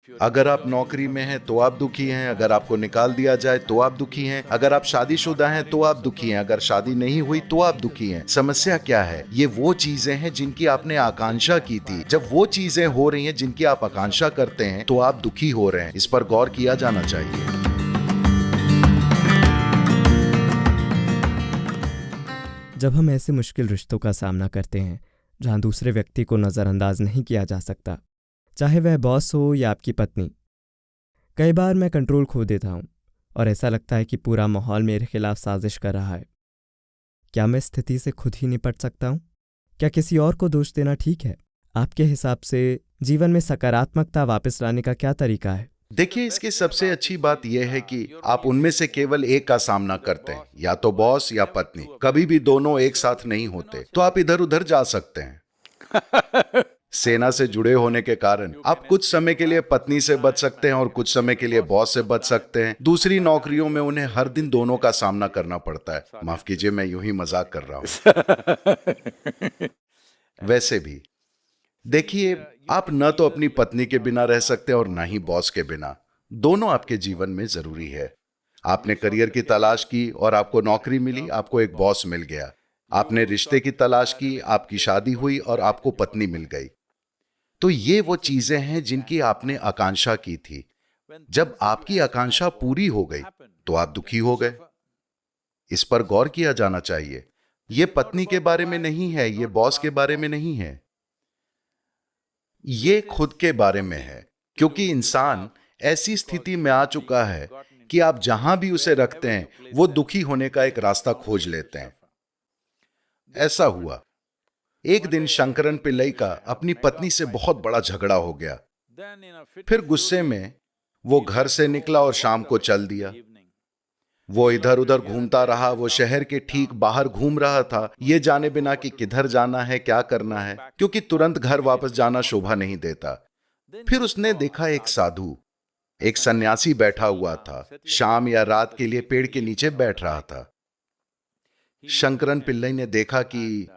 अगर आप नौकरी में हैं तो आप दुखी हैं, अगर आपको निकाल दिया जाए तो आप दुखी हैं, अगर आप शादीशुदा हैं तो आप दुखी हैं, अगर शादी नहीं हुई तो आप दुखी हैं। समस्या क्या है? ये वो चीजें हैं जिनकी आपने आकांक्षा की थी। जब वो चीजें हो रही हैं जिनकी आप आकांक्षा करते हैं तो आप दुखी हो रहे हैं। इस पर गौर किया जाना चाहिए। जब हम ऐसे मुश्किल रिश्तों का सामना करते हैं जहां दूसरे व्यक्ति को नज़रअंदाज नहीं किया जा सकता, चाहे वह बॉस हो या आपकी पत्नी, कई बार मैं कंट्रोल खो देता हूं और ऐसा लगता है कि पूरा माहौल मेरे खिलाफ साजिश कर रहा है। क्या मैं स्थिति से खुद ही निपट सकता हूं? क्या किसी और को दोष देना ठीक है? आपके हिसाब से जीवन में सकारात्मकता वापस लाने का क्या तरीका है? देखिए, इसकी सबसे अच्छी बात यह है कि आप उनमें से केवल एक का सामना करते हैं, या तो बॉस या पत्नी। कभी भी दोनों एक साथ नहीं होते। तो आप इधर उधर जा सकते हैं। सेना से जुड़े होने के कारण आप कुछ समय के लिए पत्नी से बच सकते हैं और कुछ समय के लिए बॉस से बच सकते हैं। दूसरी नौकरियों में उन्हें हर दिन दोनों का सामना करना पड़ता है। माफ कीजिए, मैं यूं ही मजाक कर रहा हूं। वैसे भी देखिए, आप न तो अपनी पत्नी के बिना रह सकते और ना ही बॉस के बिना। दोनों आपके जीवन में जरूरी है। आपने करियर की तलाश की और आपको नौकरी मिली, आपको एक बॉस मिल गया। आपने रिश्ते की तलाश की, आपकी शादी हुई और आपको पत्नी मिल गई। तो ये वो चीजें हैं जिनकी आपने आकांक्षा की थी। जब आपकी आकांक्षा पूरी हो गई तो आप दुखी हो गए। इस पर गौर किया जाना चाहिए। ये पत्नी के बारे में नहीं है, ये बॉस के बारे में नहीं है, ये खुद के बारे में है। क्योंकि इंसान ऐसी स्थिति में आ चुका है कि आप जहां भी उसे रखते हैं वो दुखी होने का एक रास्ता खोज लेते हैं। ऐसा हुआ, एक दिन शंकरन पिल्लई का अपनी पत्नी से बहुत बड़ा झगड़ा हो गया। फिर गुस्से में वो घर से निकला और शाम को चल दिया। वो इधर उधर घूमता रहा। वो शहर के ठीक बाहर घूम रहा था, ये जाने बिना कि किधर जाना है, क्या करना है, क्योंकि तुरंत घर वापस जाना शोभा नहीं देता। फिर उसने देखा एक साधु, एक सन्यासी बैठा हुआ था। शाम या रात के लिए पेड़ के नीचे बैठ रहा था। शंकरन पिल्लई ने देखा कि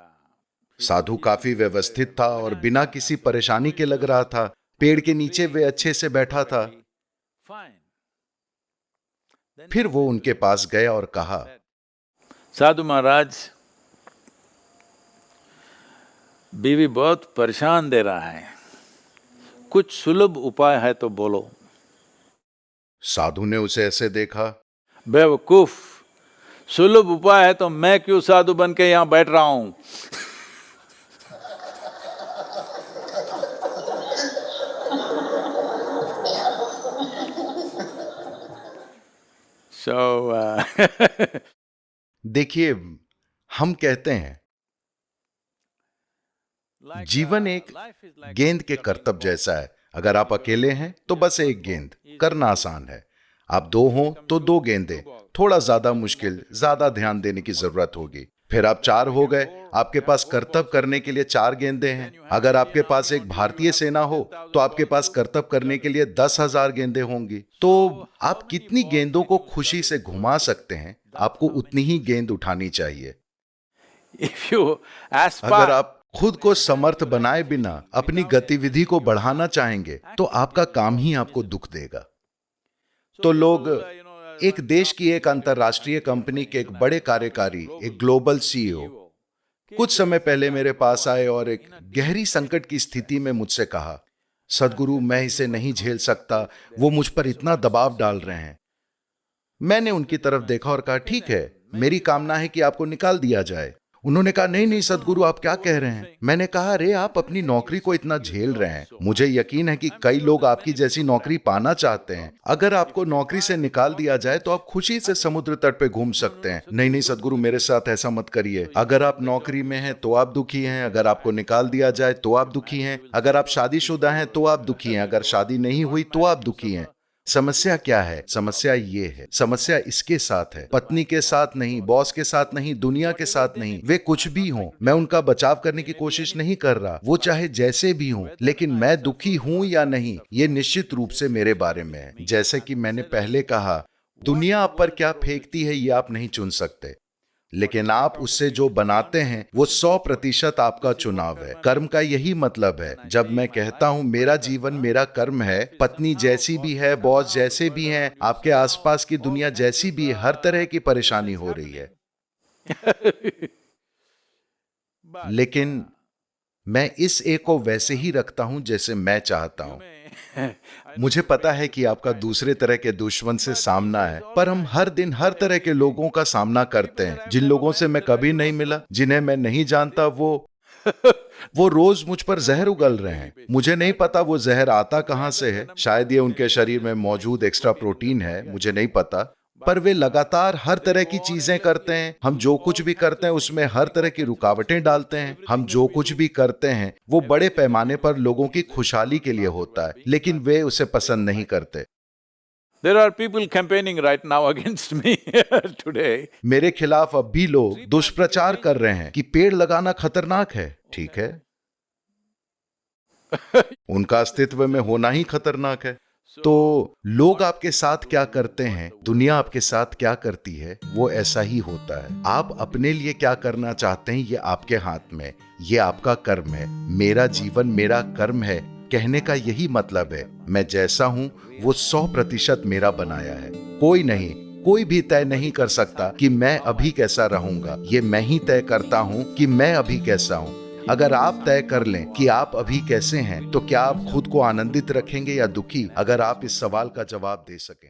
साधु काफी व्यवस्थित था और बिना किसी परेशानी के लग रहा था। पेड़ के नीचे वे अच्छे से बैठा था। फिर वो उनके पास गया और कहा, साधु महाराज, बीवी बहुत परेशान दे रहा है, कुछ सुलभ उपाय है तो बोलो। साधु ने उसे ऐसे देखा, बेवकूफ, सुलभ उपाय है तो मैं क्यों साधु बन के यहां बैठ रहा हूं। देखिए, हम कहते हैं जीवन एक गेंद के करतब जैसा है। अगर आप अकेले हैं तो बस एक गेंद, करना आसान है। आप दो हों तो दो गेंदें, थोड़ा ज्यादा मुश्किल, ज्यादा ध्यान देने की जरूरत होगी। फिर आप चार हो गए, आपके पास करतब करने के लिए चार गेंदें हैं। अगर आपके पास एक भारतीय सेना हो तो आपके पास करतब करने के लिए 10,000 गेंदें होंगी। तो आप कितनी गेंदों को खुशी से घुमा सकते हैं, आपको उतनी ही गेंद उठानी चाहिए। अगर आप खुद को समर्थ बनाए बिना अपनी गतिविधि को बढ़ाना चाहेंगे तो आपका काम ही आपको दुख देगा। तो लोग एक देश की एक अंतरराष्ट्रीय कंपनी के एक बड़े कार्यकारी, एक ग्लोबल सीईओ कुछ समय पहले मेरे पास आए और एक गहरी संकट की स्थिति में मुझसे कहा, सद्गुरु, मैं इसे नहीं झेल सकता, वो मुझ पर इतना दबाव डाल रहे हैं। मैंने उनकी तरफ देखा और कहा, ठीक है, मेरी कामना है कि आपको निकाल दिया जाए। उन्होंने कहा, नहीं नहीं सद्गुरु, आप क्या कह रहे हैं। मैंने कहा, अरे आप अपनी नौकरी को इतना झेल रहे हैं, मुझे यकीन है कि कई लोग आपकी जैसी नौकरी पाना चाहते हैं। अगर आपको नौकरी से निकाल दिया जाए तो आप खुशी से समुद्र तट पे घूम सकते हैं। नहीं नहीं सद्गुरु, मेरे साथ ऐसा मत करिए। अगर आप नौकरी में हैं तो आप दुखी हैं, अगर आपको निकाल दिया जाए तो आप दुखी हैं, अगर आप शादीशुदा हैं तो आप दुखी हैं, अगर शादी नहीं हुई तो आप दुखी हैं। समस्या क्या है? समस्या ये है, समस्या इसके साथ है, पत्नी के साथ नहीं, बॉस के साथ नहीं, दुनिया के साथ नहीं। वे कुछ भी हों, मैं उनका बचाव करने की कोशिश नहीं कर रहा, वो चाहे जैसे भी हों, लेकिन मैं दुखी हूं या नहीं, ये निश्चित रूप से मेरे बारे में है। जैसे कि मैंने पहले कहा, दुनिया आप पर क्या फेंकती है ये आप नहीं चुन सकते, लेकिन आप उससे जो बनाते हैं वो 100% आपका चुनाव है। कर्म का यही मतलब है। जब मैं कहता हूं मेरा जीवन मेरा कर्म है, पत्नी जैसी भी है, बॉस जैसे भी हैं, आपके आसपास की दुनिया जैसी भी है, हर तरह की परेशानी हो रही है, लेकिन मैं इस एक को वैसे ही रखता हूं जैसे मैं चाहता हूं। मुझे पता है कि आपका दूसरे तरह के दुश्मन से सामना है, पर हम हर दिन हर तरह के लोगों का सामना करते हैं। जिन लोगों से मैं कभी नहीं मिला, जिन्हें मैं नहीं जानता, वो रोज मुझ पर जहर उगल रहे हैं। मुझे नहीं पता वो जहर आता कहां से है। शायद ये उनके शरीर में मौजूद एक्स्ट्रा प्रोटीन है, मुझे नहीं पता। पर वे लगातार हर तरह की चीजें करते हैं। हम जो कुछ भी करते हैं उसमें हर तरह की रुकावटें डालते हैं। हम जो कुछ भी करते हैं वो बड़े पैमाने पर लोगों की खुशहाली के लिए होता है, लेकिन वे उसे पसंद नहीं करते। There are people campaigning right now against me today. मेरे खिलाफ अब भी लोग दुष्प्रचार कर रहे हैं कि पेड़ लगाना खतरनाक है। ठीक है, उनका अस्तित्व में होना ही खतरनाक है। तो लोग आपके साथ क्या करते हैं, दुनिया आपके साथ क्या करती है, वो ऐसा ही होता है। आप अपने लिए क्या करना चाहते हैं ये आपके हाथ में, ये आपका कर्म है। मेरा जीवन मेरा कर्म है कहने का यही मतलब है। मैं जैसा हूं वो 100% मेरा बनाया है। कोई नहीं, कोई भी तय नहीं कर सकता कि मैं अभी कैसा रहूंगा। ये मैं ही तय करता हूं कि मैं अभी कैसा हूं। अगर आप तय कर लें कि आप अभी कैसे हैं, तो क्या आप खुद को आनंदित रखेंगे या दुखी? अगर आप इस सवाल का जवाब दे सकें।